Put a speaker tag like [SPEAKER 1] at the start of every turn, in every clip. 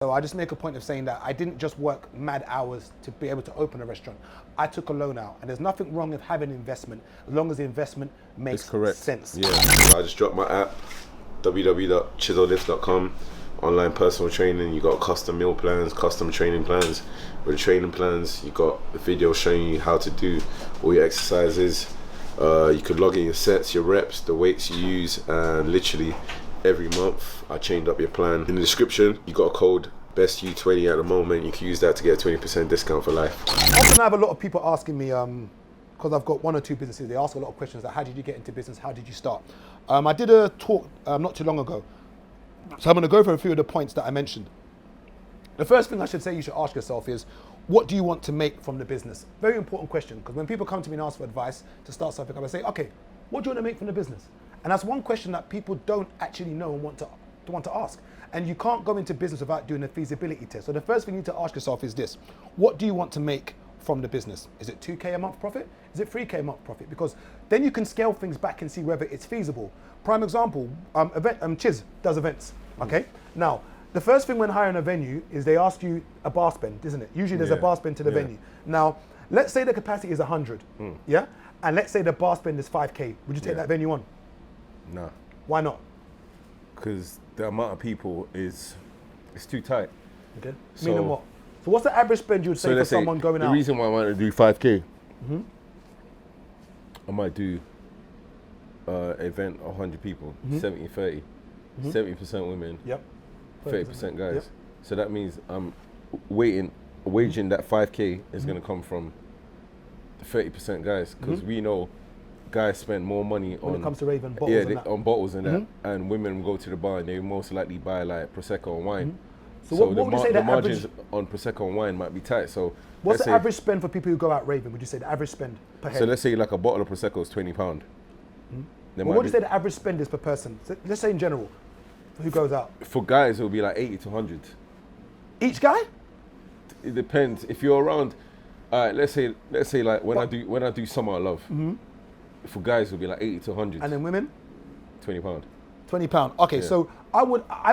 [SPEAKER 1] So I just make a point of saying that I didn't just work mad hours to be able to open a restaurant. I took a loan out, and there's nothing wrong with having investment as long as the investment makes sense.
[SPEAKER 2] Yeah, I just dropped my app, www.ChisoLifts.com. Online personal training. You got custom meal plans, custom training plans. With the training plans, you got a video showing you how to do all your exercises. You could log in your sets, your reps, the weights you use, and literally every month I changed up your plan. In the description, you got a code BESTU20 at the moment. You can use that to get a 20% discount for life.
[SPEAKER 1] Often I have a lot of people asking me, because I've got 1 or 2 businesses, they ask a lot of questions like, how did you get into business? How did you start? I did a talk not too long ago. So I'm going to go for a few of the points that I mentioned. The first thing I should say you should ask yourself is, what do you want to make from the business? Very important question, because when people come to me and ask for advice to start something, I say, okay, what do you want to make from the business? And that's one question that people don't actually know and want to ask. And you can't go into business without doing a feasibility test. So the first thing you need to ask yourself is this: what do you want to make from the business? Is it 2K a month profit? Is it 3K a month profit? Because then you can scale things back and see whether it's feasible. Prime example, Chiz does events, okay? Now, the first thing when hiring a venue is they ask you a bar spend, isn't it? Usually there's a bar spend to the venue. Now, let's say the capacity is 100, yeah? And let's say the bar spend is 5K. Would you take that venue on?
[SPEAKER 2] No.
[SPEAKER 1] Why not?
[SPEAKER 2] Because the amount of people it's too tight.
[SPEAKER 1] Okay. Meaning what? So what's the average spend you would say for someone going out?
[SPEAKER 2] The reason why I want to do 5K, I might do event 100 people, 70-30, 70% women, 30% guys. Yep. So that means I'm waging that 5K is going to come from the 30% guys, because we know guys spend more money
[SPEAKER 1] when it comes to raving bottles
[SPEAKER 2] on bottles and that, and women go to the bar and they most likely buy like prosecco and wine.
[SPEAKER 1] So what would you say the
[SPEAKER 2] margins
[SPEAKER 1] average
[SPEAKER 2] on prosecco and wine might be tight. So
[SPEAKER 1] what's the average spend for people who go out raving? Would you say the average spend per head?
[SPEAKER 2] So let's say like a bottle of prosecco is £20.
[SPEAKER 1] Well, what would you say the average spend is per person? So let's say in general, who goes out?
[SPEAKER 2] For guys, it will be like 80 to 100.
[SPEAKER 1] Each guy?
[SPEAKER 2] It depends. If you're around, let's say like when I do Summer of Love, for guys it will be like 80 to 100.
[SPEAKER 1] And then women?
[SPEAKER 2] £20.
[SPEAKER 1] £20. Okay, so I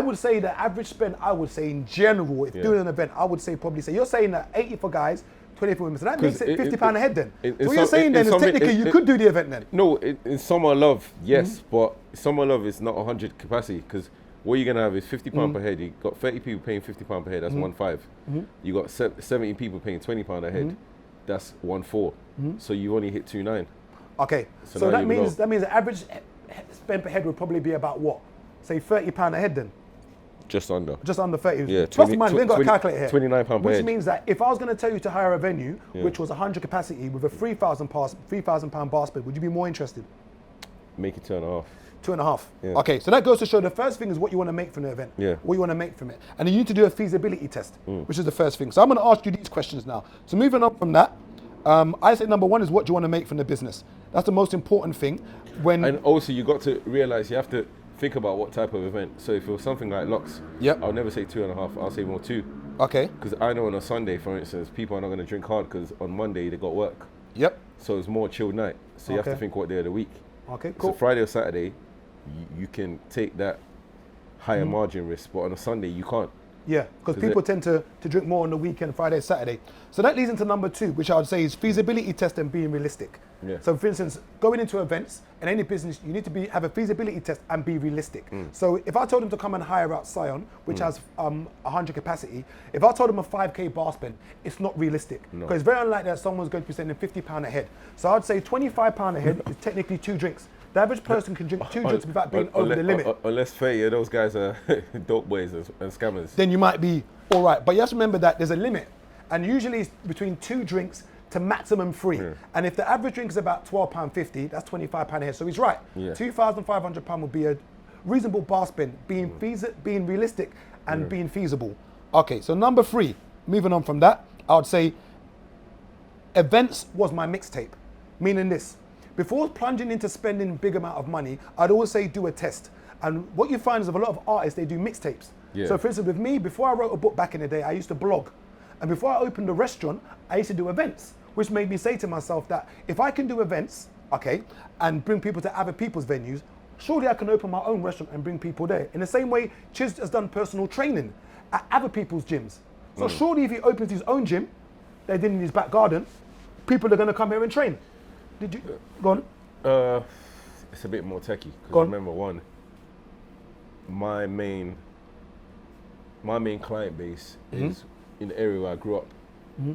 [SPEAKER 1] would say the average spend, I would say in general, if doing an event, I would say probably say, you're saying that 80 for guys, 20 for women. So that makes it £50 a head then. So what you're saying then is technically you could do the event then.
[SPEAKER 2] No, in Summer of Love, yes, but Summer of Love is not 100 capacity, because what you're going to have is £50 per head. You got 30 people paying £50 per head, that's 1.5. You got 70 people paying £20 a head, that's 1.4. So you only hit 2.9.
[SPEAKER 1] Okay, so that means the average spend per head would probably be about what? Say £30 a head then?
[SPEAKER 2] Just under.
[SPEAKER 1] Just under 30.
[SPEAKER 2] Yeah,
[SPEAKER 1] plus the money, we ain't got a calculator here.
[SPEAKER 2] £29 per head.
[SPEAKER 1] Which means that if I was going to tell you to hire a venue, which was 100 capacity with a £3,000 bar spend, would you be more interested?
[SPEAKER 2] Make it 2.5.
[SPEAKER 1] 2.5.
[SPEAKER 2] Yeah.
[SPEAKER 1] Okay, so that goes to show the first thing is what you want to make from the event.
[SPEAKER 2] Yeah.
[SPEAKER 1] What you want to make from it. And then you need to do a feasibility test, which is the first thing. So I'm going to ask you these questions now. So moving on from that, I say number 1 is what do you want to make from the business. That's the most important thing. And
[SPEAKER 2] also you got to realize you have to think about what type of event. So if it was something like Locks, I'll never say 2.5, I'll say more 2.
[SPEAKER 1] Okay.
[SPEAKER 2] Because I know on a Sunday, for instance, people are not going to drink hard because on Monday they got work.
[SPEAKER 1] Yep.
[SPEAKER 2] So it's more chilled night. So you have to think what day of the week.
[SPEAKER 1] Okay, cool.
[SPEAKER 2] So Friday or Saturday, you can take that higher margin risk, but on a Sunday you can't.
[SPEAKER 1] Yeah, because people tend to drink more on the weekend, Friday, Saturday. So that leads into number 2, which I would say is feasibility test and being realistic. Yeah. So for instance, going into events in any business, you need to have a feasibility test and be realistic. So if I told them to come and hire out Scion, which has 100 capacity, if I told them a 5K bar spend, it's not realistic. Because it's very unlikely that someone's going to be spending £50 a head. So I'd say £25 a head is technically 2 drinks. The average person can drink 2 drinks without being over the limit.
[SPEAKER 2] Unless 30 of those guys are dope boys and scammers.
[SPEAKER 1] Then you might be all right. But you have to remember that there's a limit. And usually it's between 2 drinks to maximum 3. And if the average drink is about £12.50, that's £25 a head. So he's right. £2,500 would be a reasonable bar spend, being realistic and being feasible. Okay, so number 3, moving on from that, I would say events was my mixtape. Meaning this. Before plunging into spending a big amount of money, I'd always say do a test. And what you find is of a lot of artists, they do mixtapes. Yeah. So for instance, with me, before I wrote a book back in the day, I used to blog. And before I opened a restaurant, I used to do events, which made me say to myself that if I can do events, okay, and bring people to other people's venues, surely I can open my own restaurant and bring people there. In the same way, Chiz has done personal training. at other people's gyms. So surely if he opens his own gym, they did in his back garden, people are going to come here and train. Did you, go on.
[SPEAKER 2] It's a bit more techie,
[SPEAKER 1] Go
[SPEAKER 2] because
[SPEAKER 1] on.
[SPEAKER 2] remember, one, my main client base is in the area where I grew up.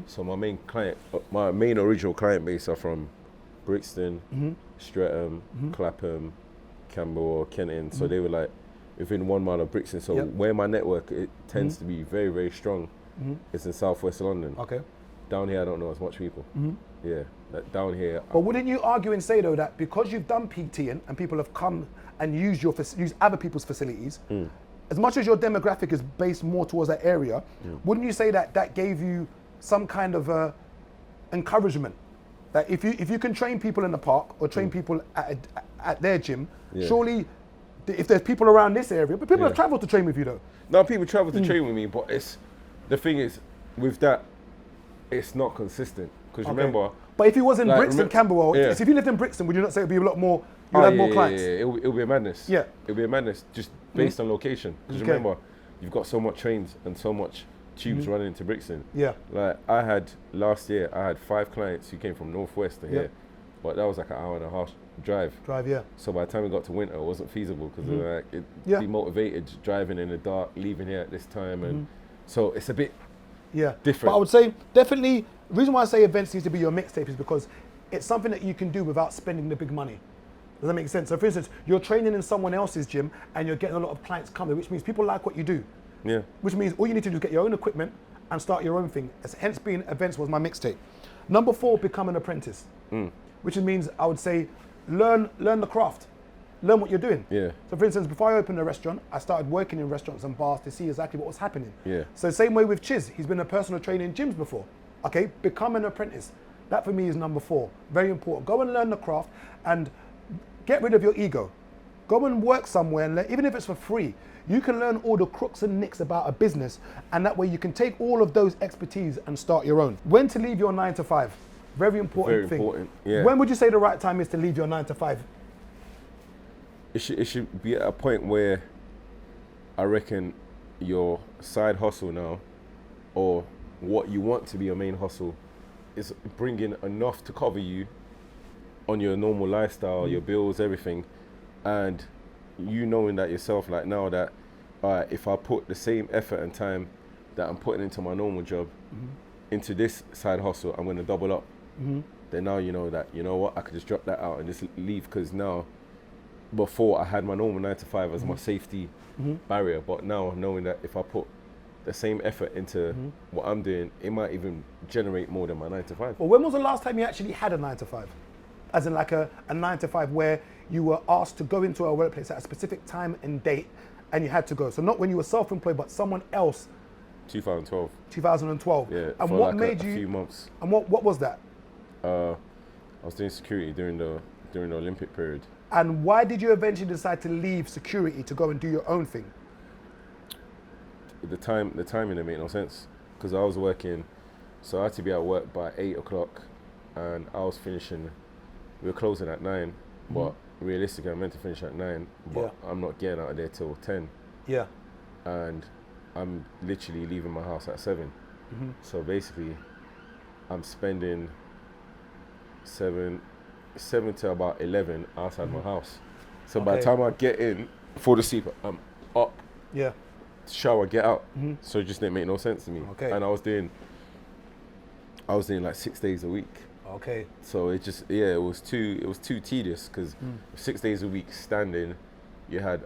[SPEAKER 2] So my main original client base are from Brixton, Streatham, Clapham, Camberwell, Kenton. So they were like within 1 mile of Brixton. So where my network it tends to be very, very strong is in southwest London.
[SPEAKER 1] Okay.
[SPEAKER 2] Down here I don't know as much people. Yeah, like down here.
[SPEAKER 1] But wouldn't you argue and say though that because you've done PT and people have come and used use other people's facilities, as much as your demographic is based more towards that area, wouldn't you say that that gave you some kind of encouragement? That if you can train people in the park or train people at their gym, surely if there's people around this area, but people have travelled to train with you though.
[SPEAKER 2] No, people travel to train with me, but the thing is with that, it's not consistent. Because remember,
[SPEAKER 1] but if he was in
[SPEAKER 2] like,
[SPEAKER 1] Brixton, Camberwell, if you lived in Brixton, would you not say it'd be a lot more? You'd have more clients.
[SPEAKER 2] Yeah. It'll be a madness.
[SPEAKER 1] Yeah,
[SPEAKER 2] it'll be a madness just based on location. Because remember, you've got so much trains and so much tubes running into Brixton. Yeah. Like last year, I had 5 clients who came from northwest to here, but that was like an hour and a half drive. So by the time we got to winter, it wasn't feasible because it demotivated driving in the dark, leaving here at this time, and so it's a bit different.
[SPEAKER 1] But I would say definitely. The reason why I say events needs to be your mixtape is because it's something that you can do without spending the big money. Does that make sense? So for instance, you're training in someone else's gym and you're getting a lot of clients coming, which means people like what you do.
[SPEAKER 2] Yeah.
[SPEAKER 1] Which means all you need to do is get your own equipment and start your own thing. Hence being events was my mixtape. Number 4, become an apprentice. Which means I would say learn the craft. Learn what you're doing.
[SPEAKER 2] Yeah.
[SPEAKER 1] So for instance, before I opened a restaurant, I started working in restaurants and bars to see exactly what was happening.
[SPEAKER 2] Yeah.
[SPEAKER 1] So same way with Chiz, he's been a personal trainer in gyms before. Okay, become an apprentice. That for me is number 4. Very important. Go and learn the craft and get rid of your ego. Go and work somewhere and even if it's for free, you can learn all the crooks and nicks about a business, and that way you can take all of those expertise and start your own. When to leave your 9 to 5. Very important thing.
[SPEAKER 2] Very important, yeah.
[SPEAKER 1] When would you say the right time is to leave your 9 to 5?
[SPEAKER 2] It should be at a point where I reckon your side hustle now, or what you want to be your main hustle, is bringing enough to cover you on your normal lifestyle, your bills, everything, and you knowing that yourself, like now that if I put the same effort and time that I'm putting into my normal job into this side hustle, I'm going to double up. Then now you know that, you know what, I could just drop that out and just leave, because now, before I had my normal 9 to 5 as my safety barrier, but now knowing that if I put the same effort into what I'm doing, it might even generate more than my 9 to 5.
[SPEAKER 1] Well, when was the last time you actually had a 9 to 5? As in like a 9 to 5 where you were asked to go into a workplace at a specific time and date and you had to go. So not when you were self-employed, but someone else.
[SPEAKER 2] 2012.
[SPEAKER 1] 2012.
[SPEAKER 2] Yeah,
[SPEAKER 1] and
[SPEAKER 2] for
[SPEAKER 1] what
[SPEAKER 2] like
[SPEAKER 1] made
[SPEAKER 2] a
[SPEAKER 1] you?
[SPEAKER 2] few months.
[SPEAKER 1] And what was that?
[SPEAKER 2] I was doing security during the Olympic period.
[SPEAKER 1] And why did you eventually decide to leave security to go and do your own thing?
[SPEAKER 2] The timing didn't make no sense, because I was working, so I had to be at work by 8 o'clock, and I was finishing. We were closing at 9, but realistically, I'm meant to finish at 9, but I'm not getting out of there till 10. Yeah. And I'm literally leaving my house at 7. So basically, I'm spending 7 to about 11 outside my house. So by the time I get in, fall asleep, I'm up. Yeah. Shower, get out. So it just didn't make no sense to me. Okay. And I was doing like 6 days a week. Okay. So it just it was too tedious, because 6 days a week standing, you had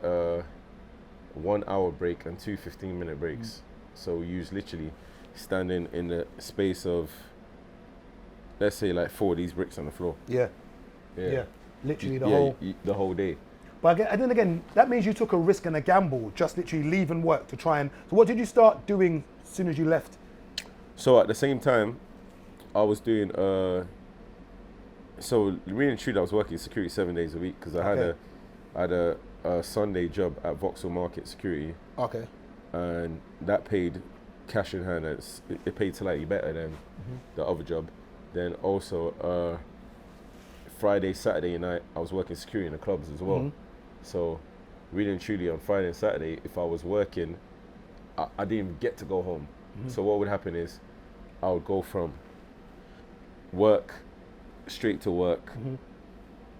[SPEAKER 2] 1 hour break and 2 15-minute breaks. So you was literally standing in the space of, let's say, like 4 of these bricks on the floor. Yeah. Literally the whole day.
[SPEAKER 1] But then again, that means you took a risk and a gamble, just literally leaving work to try and. So what did you start doing as soon as you left?
[SPEAKER 2] So at the same time, I was doing. So really and truly, I was working security 7 days a week, because I had a Sunday job at Vauxhall Market security. Okay. And that paid cash in hand. It paid slightly better than the other job. Then also Friday, Saturday night, I was working security in the clubs as well. So really and truly, on Friday and Saturday, if I was working, I didn't even get to go home. So what would happen is I would go from work straight to work,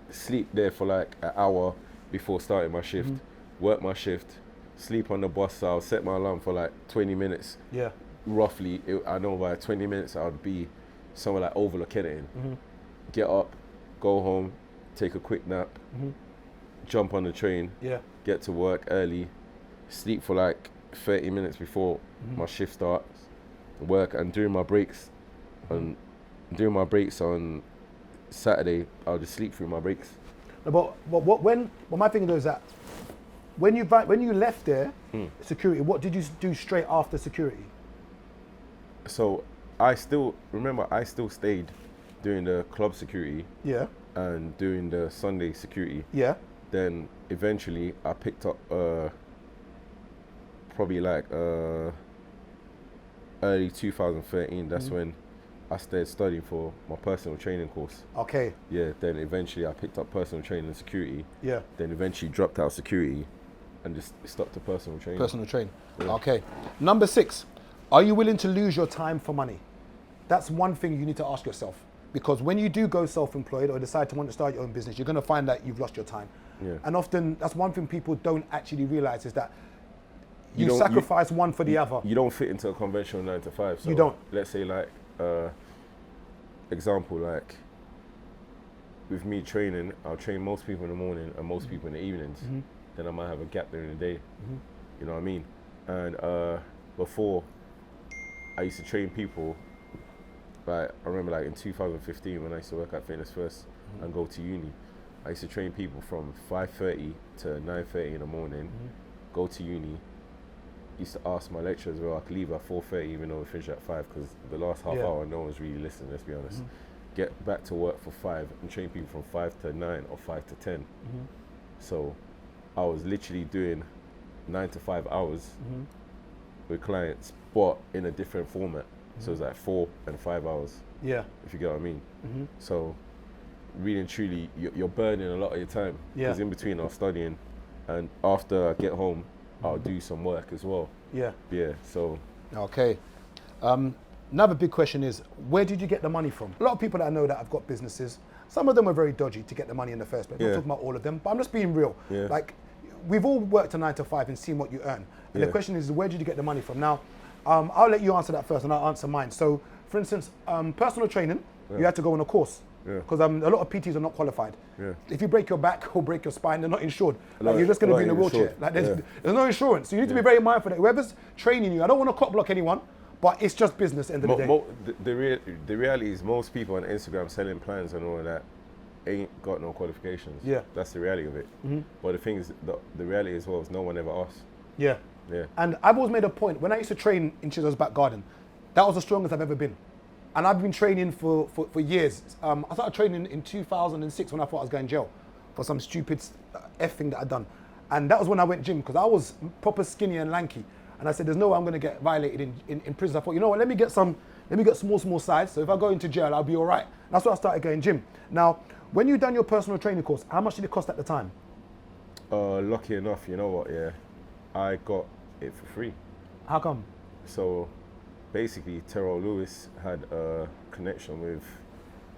[SPEAKER 2] sleep there for like an hour before starting my shift, work my shift, sleep on the bus. So I'll set my alarm for like 20 minutes.
[SPEAKER 1] Yeah.
[SPEAKER 2] Roughly, I know by 20 minutes I would be somewhere like Overlook Kennington. Get up, go home, take a quick nap, jump on the train, get to work early, sleep for like 30 minutes before my shift starts, work, and during my breaks, on Saturday, I'll just sleep through my breaks.
[SPEAKER 1] But my thing is that when you left there, security, what did you do straight after security?
[SPEAKER 2] So I still stayed doing the club security.
[SPEAKER 1] Yeah.
[SPEAKER 2] And doing the Sunday security.
[SPEAKER 1] Yeah.
[SPEAKER 2] Then eventually I picked up probably like early 2013. That's when I started studying for my personal training course.
[SPEAKER 1] Okay.
[SPEAKER 2] Yeah. Then eventually I picked up personal training and security.
[SPEAKER 1] Yeah.
[SPEAKER 2] Then eventually dropped out security and just stuck to personal training.
[SPEAKER 1] Personal training.
[SPEAKER 2] Yeah.
[SPEAKER 1] Okay. Number 6, are you willing to lose your time for money? That's one thing you need to ask yourself. Because when you do go self-employed or decide to want to start your own business, you're going to find that you've lost your time.
[SPEAKER 2] Yeah.
[SPEAKER 1] And often that's one thing people don't actually realize is that you sacrifice one for the other.
[SPEAKER 2] You don't fit into a conventional 9 to 5. So
[SPEAKER 1] you don't.
[SPEAKER 2] Let's say like, example, like with me training, I'll train most people in the morning and most people in the evenings. Then I might have a gap during the day. You know what I mean? And before, I used to train people. Like I remember, like in 2015 when I used to work at Fitness First and go to uni, I used to train people from 5:30 to 9:30 in the morning. Go to uni. Used to ask my lecturers where I could leave at 4:30, even though we finished at 5, because the last half hour no one's really listening. Let's be honest. Get back to work for 5 and train people from 5 to 9 or 5 to 10. So I was literally doing 9 to 5 hours with clients, but in a different format. So it's like 4 and 5 hours.
[SPEAKER 1] Yeah.
[SPEAKER 2] If you get what I mean. So really and truly, you're burning a lot of your time. Because in between I'm studying, and after I get home, I'll do some work as well. Yeah. Yeah. So.
[SPEAKER 1] Okay. Another big question is, where did you get the money from? A lot of people that I know that have got businesses, some of them are very dodgy to get the money in the first place. I'm not talking about all of them, but I'm just being real. Like, we've all worked a 9 to 5 and seen what you earn. And the question is, where did you get the money from? Now, I'll let you answer that first and I'll answer mine. So, for instance, personal training, you had to go on a course. Because a lot of PTs are not qualified. If you break your back or break your spine, they're not insured. Like, you're just going to be in a wheelchair. Like, there's no insurance. So you need to be very mindful that whoever's training you, I don't want to cop block anyone, but it's just business at the end of the day.
[SPEAKER 2] The reality is most people on Instagram selling plans and all of that ain't got no qualifications. That's the reality of it. But the thing is, the reality as well is no one ever asks. Yeah.
[SPEAKER 1] And I've always made a point, when I used to train in Chiso's back garden, that was the strongest I've ever been. And I've been training for years. I started training in 2006 when I thought I was going to jail for some stupid F thing that I'd done. And that was when I went gym, because I was proper skinny and lanky. And I said, there's no way I'm going to get violated in prison. I thought, you know what, let me get small size, so if I go into jail, I'll be all right. And that's why I started going gym. Now, when you done your personal training course, how much did it cost at the time?
[SPEAKER 2] Lucky enough, you know what, I got it for free.
[SPEAKER 1] How come?
[SPEAKER 2] So basically, Terrell Lewis had a connection with,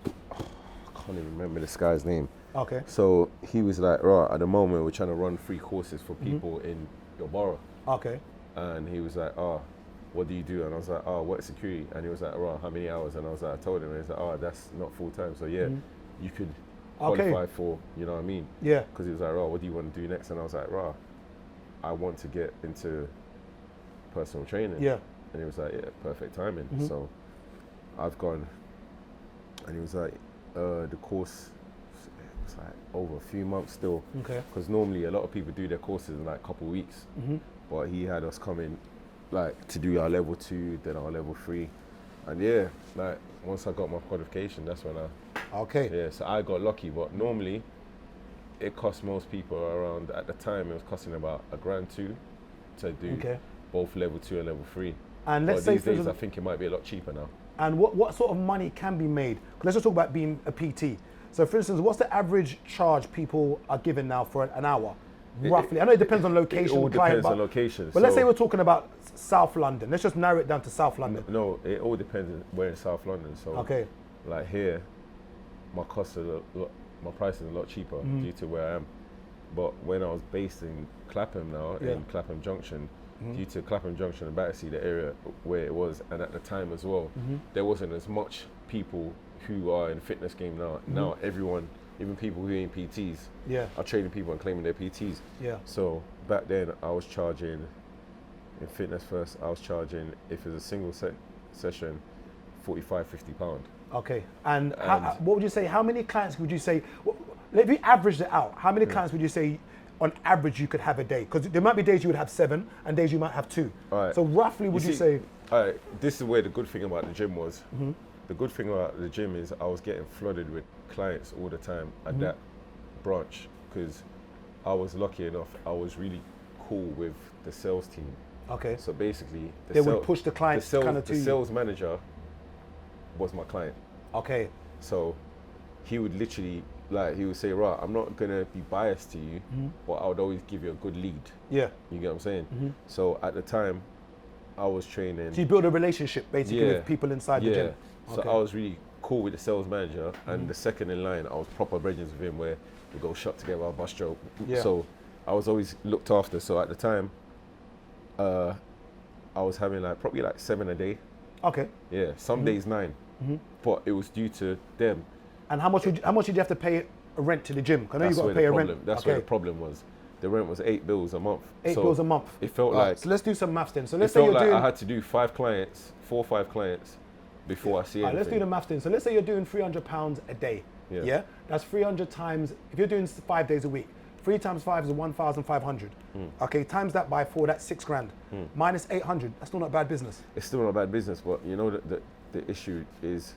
[SPEAKER 2] I can't even remember this guy's name.
[SPEAKER 1] Okay.
[SPEAKER 2] So he was like, right, at the moment we're trying to run free courses for people in your borough.
[SPEAKER 1] Okay.
[SPEAKER 2] And he was like, what do you do? And I was like, work security. And he was like, right, how many hours? And I was like, I told him, and he's like, that's not full time. So you could qualify for, you know what I mean?
[SPEAKER 1] Yeah.
[SPEAKER 2] Because he was like, right, what do you want to do next? And I was like, right, I want to get into personal training. Yeah. And he was like, perfect timing. So I've gone, and he was like, the course was like over a few months still. Okay. Because normally a lot of people do their courses in like a couple of weeks. But he had us come in like to do our level 2, then our level 3. And like once I got my qualification, that's when so I got lucky. But normally it cost most people around, at the time it was costing about $1,200 to do both level 2 and level 3. And let's say these days I think it might be a lot cheaper now.
[SPEAKER 1] And what sort of money can be made? Let's just talk about being a PT. So for instance, what's the average charge people are given now for an hour? roughly? I know it depends on location.
[SPEAKER 2] It all
[SPEAKER 1] client,
[SPEAKER 2] depends on location.
[SPEAKER 1] But let's say we're talking about South London. Let's just narrow it down to South London.
[SPEAKER 2] No, it all depends on where in South London. So,
[SPEAKER 1] Okay.
[SPEAKER 2] like here, my costs are my price is a lot cheaper due to where I am. But when I was based in Clapham now, in Clapham Junction, due to Clapham Junction and Battersea, the area where it was, and at the time as well, there wasn't as much people who are in fitness game now. Now everyone, even people who ain't PTs, are training people and claiming they're PTs.
[SPEAKER 1] Yeah.
[SPEAKER 2] So back then I was charging, in fitness first, I was charging, if it's a single session, £45–50.
[SPEAKER 1] Okay. And what would you say, how many clients would you say, if you averaged it out, how many clients would you say on average you could have a day? Because there might be days you would have 7 and days you might have 2.
[SPEAKER 2] Right.
[SPEAKER 1] So roughly would you say?
[SPEAKER 2] This is where the good thing about the gym was. The good thing about the gym is I was getting flooded with clients all the time at that branch, because I was lucky enough, I was really cool with the sales team.
[SPEAKER 1] Okay.
[SPEAKER 2] So basically,
[SPEAKER 1] they would push the clients kind of to
[SPEAKER 2] the sales manager was my client.
[SPEAKER 1] Okay.
[SPEAKER 2] So he would literally, like, he would say, right, I'm not gonna be biased to you, but I would always give you a good lead.
[SPEAKER 1] Yeah.
[SPEAKER 2] You get what I'm saying? So at the time, I was training.
[SPEAKER 1] So you build a relationship basically with people inside the gym.
[SPEAKER 2] So I was really cool with the sales manager, and the second in line, I was proper brethren with him, where we go shop together, our bus joke. So I was always looked after. So at the time, I was having probably 7 a day.
[SPEAKER 1] Okay.
[SPEAKER 2] Yeah, some days 9, but it was due to them.
[SPEAKER 1] And how much did you have to pay a rent to the gym? I know you got to pay a rent.
[SPEAKER 2] That's where the problem was. The rent was £8 a month.
[SPEAKER 1] £8 a month.
[SPEAKER 2] It felt like.
[SPEAKER 1] So let's do some maths then. So
[SPEAKER 2] It
[SPEAKER 1] let's say
[SPEAKER 2] felt
[SPEAKER 1] you're
[SPEAKER 2] like
[SPEAKER 1] doing.
[SPEAKER 2] I had to do 4 or 5 clients before I see anything.
[SPEAKER 1] Let's do the maths then. So let's say you're doing £300 a day. Yeah. That's 300 times. If you're doing 5 days a week, 3 times 5 is 1,500. Okay. Times that by 4, that's £6,000. Minus 800. That's still not bad business.
[SPEAKER 2] It's still not bad business, but you know the issue is,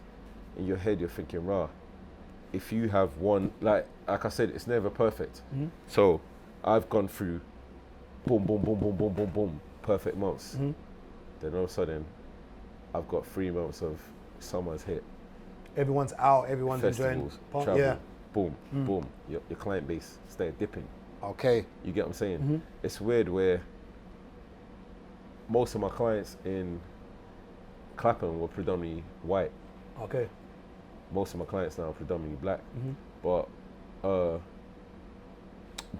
[SPEAKER 2] in your head you're thinking, rah, if you have one, like I said, it's never perfect. So I've gone through boom, boom, boom, boom, boom, boom, boom, perfect months. Then all of a sudden, I've got 3 months of summer's hit.
[SPEAKER 1] Everyone's out, everyone's
[SPEAKER 2] Festivals,
[SPEAKER 1] enjoying.
[SPEAKER 2] travel, boom, boom. Your client base started dipping.
[SPEAKER 1] Okay.
[SPEAKER 2] You get what I'm saying? It's weird where most of my clients in Clapham were predominantly white.
[SPEAKER 1] Okay.
[SPEAKER 2] Most of my clients now are predominantly black. But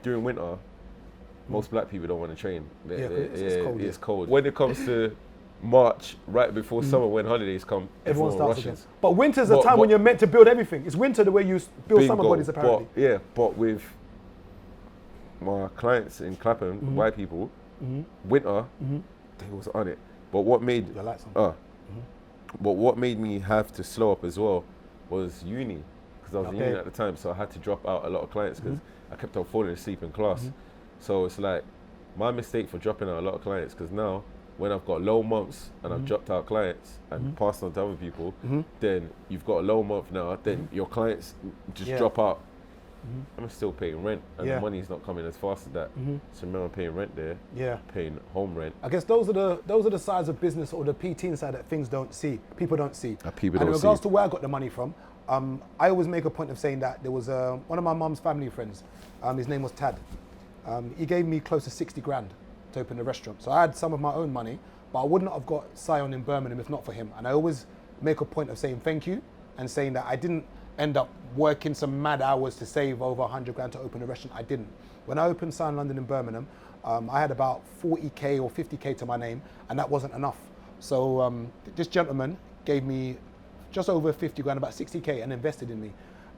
[SPEAKER 2] during winter, most black people don't want to train.
[SPEAKER 1] It's cold.
[SPEAKER 2] It's cold. When it comes to March, right before summer, when holidays come,
[SPEAKER 1] Everyone starts
[SPEAKER 2] rushes.
[SPEAKER 1] again. But winter's the time when you're meant to build everything. It's winter the way you build summer bodies, apparently.
[SPEAKER 2] But with my clients in Clapham, white people, winter, they was on it. But what made but what made me have to slow up as well was uni, because I was in uni at the time, so I had to drop out a lot of clients because I kept on falling asleep in class. So it's like my mistake for dropping out a lot of clients, because now when I've got low months and I've dropped out clients and passed on to other people, then you've got a low month now, then your clients just drop out. I'm still paying rent, and the money's not coming as fast as that. So now I'm paying rent there, paying home rent.
[SPEAKER 1] I guess those are the sides of business, or the PT side, that people don't see.
[SPEAKER 2] In
[SPEAKER 1] regards to where I got the money from, I always make a point of saying that there was one of my mum's family friends, his name was Tad. He gave me close to 60 grand to open a restaurant. So I had some of my own money, but I would not have got Sion in Birmingham if not for him. And I always make a point of saying thank you, and saying that I didn't end up working some mad hours to save over 100 grand to open a restaurant. I didn't. When I opened Sion London in Birmingham, I had about 40k or 50k to my name, and that wasn't enough. So this gentleman gave me just over 50 grand, about 60k, and invested in me.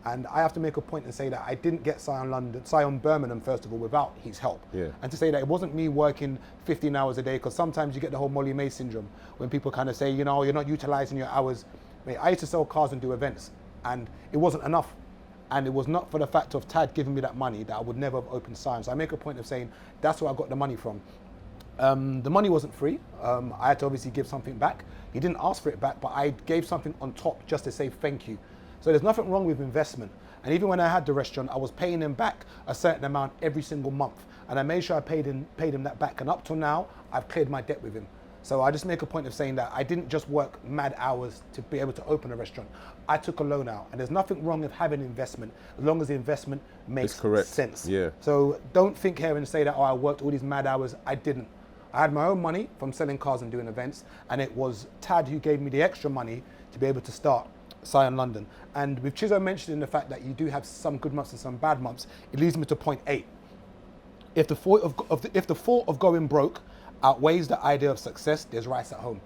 [SPEAKER 1] And I have to make a point and say that I didn't get Sion Birmingham, first of all, without his help. And to say that it wasn't me working 15 hours a day, because sometimes you get the whole Molly May syndrome, when people kind of say, you know, you're not utilizing your hours. Mate, I used to sell cars and do events, and it wasn't enough. And it was not for the fact of Tad giving me that money that I would never have opened Sion. So I make a point of saying that's where I got the money from. The money wasn't free. I had to obviously give something back. He didn't ask for it back, but I gave something on top just to say thank you. So there's nothing wrong with investment. And even when I had the restaurant, I was paying him back a certain amount every single month. And I made sure I paid him that back. And up till now, I've cleared my debt with him. So I just make a point of saying that I didn't just work mad hours to be able to open a restaurant. I took a loan out, and there's nothing wrong with having investment as long as the investment makes
[SPEAKER 2] correct.
[SPEAKER 1] sense.
[SPEAKER 2] Yeah.
[SPEAKER 1] So don't think here and say that, oh, I worked all these mad hours. I didn't. I had my own money from selling cars and doing events, and it was Tad who gave me the extra money to be able to start Scion London. And with Chizo mentioning the fact that you do have some good months and some bad months, it leads me to point 8. If the thought of going broke outweighs the idea of success, there's rice at home.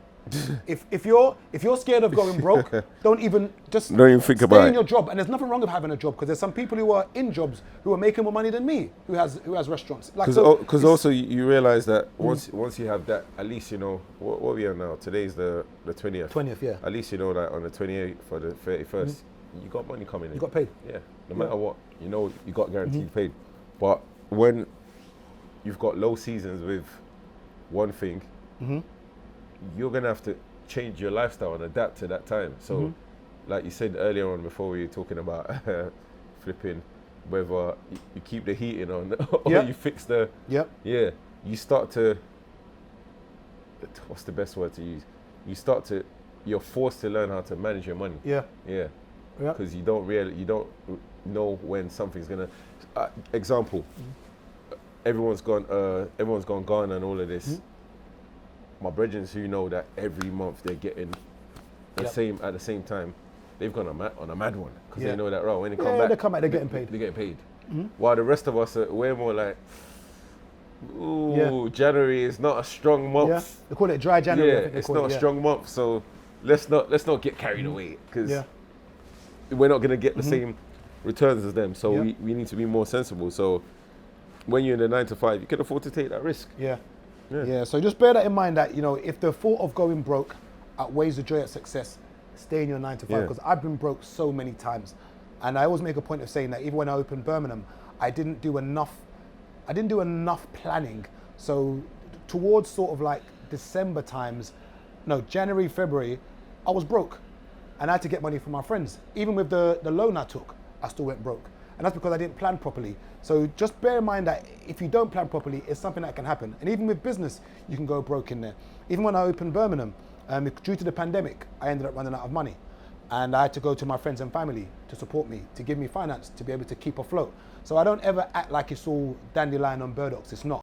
[SPEAKER 1] if you're scared of going broke, don't even
[SPEAKER 2] think about
[SPEAKER 1] stay in
[SPEAKER 2] it.
[SPEAKER 1] your job. And there's nothing wrong with having a job, because there's some people who are in jobs who are making more money than me, who has restaurants.
[SPEAKER 2] Because also you realize that once you have that, at least you know what we are now. Today's the 20th.
[SPEAKER 1] 20th, yeah.
[SPEAKER 2] At least you know that on the 28th or the 31st, you got money coming in.
[SPEAKER 1] You got paid.
[SPEAKER 2] Yeah. No matter what, you know you got guaranteed paid. But when you've got low seasons with one thing, you're gonna have to change your lifestyle and adapt to that time. So, like you said earlier on, before we were talking about flipping, whether you keep the heating on or you fix the you start to, what's the best word to use? You're forced to learn how to manage your money. Because you don't know when something's gonna. Example. Everyone's gone Ghana and all of this. My brethren who know that every month they're getting the same at the same time, they've gone on a mad one, because they know that when they come back,
[SPEAKER 1] they're getting paid.
[SPEAKER 2] They're getting paid. While the rest of us are way more like, January is not a strong month.
[SPEAKER 1] Yeah, they call it dry January.
[SPEAKER 2] Yeah, it's not a strong month, so let's not get carried away, because we're not gonna get the same returns as them. So we need to be more sensible. So when you're in a 9 to 5, you can afford to take that risk. Yeah, so just bear that in mind, that, you know, if the thought of going broke outweighs the joy of success, stay in your 9 to 5, because I've been broke so many times. And I always make a point of saying that even when I opened Birmingham, I didn't do enough planning. So towards sort of like December times, January, February, I was broke. And I had to get money from my friends. Even with the loan I took, I still went broke. And that's because I didn't plan properly. So just bear in mind that if you don't plan properly, it's something that can happen. And even with business, you can go broke in there. Even when I opened Birmingham, due to the pandemic, I ended up running out of money. And I had to go to my friends and family to support me, to give me finance, to be able to keep afloat. So I don't ever act like it's all dandelion on burdocks. It's not.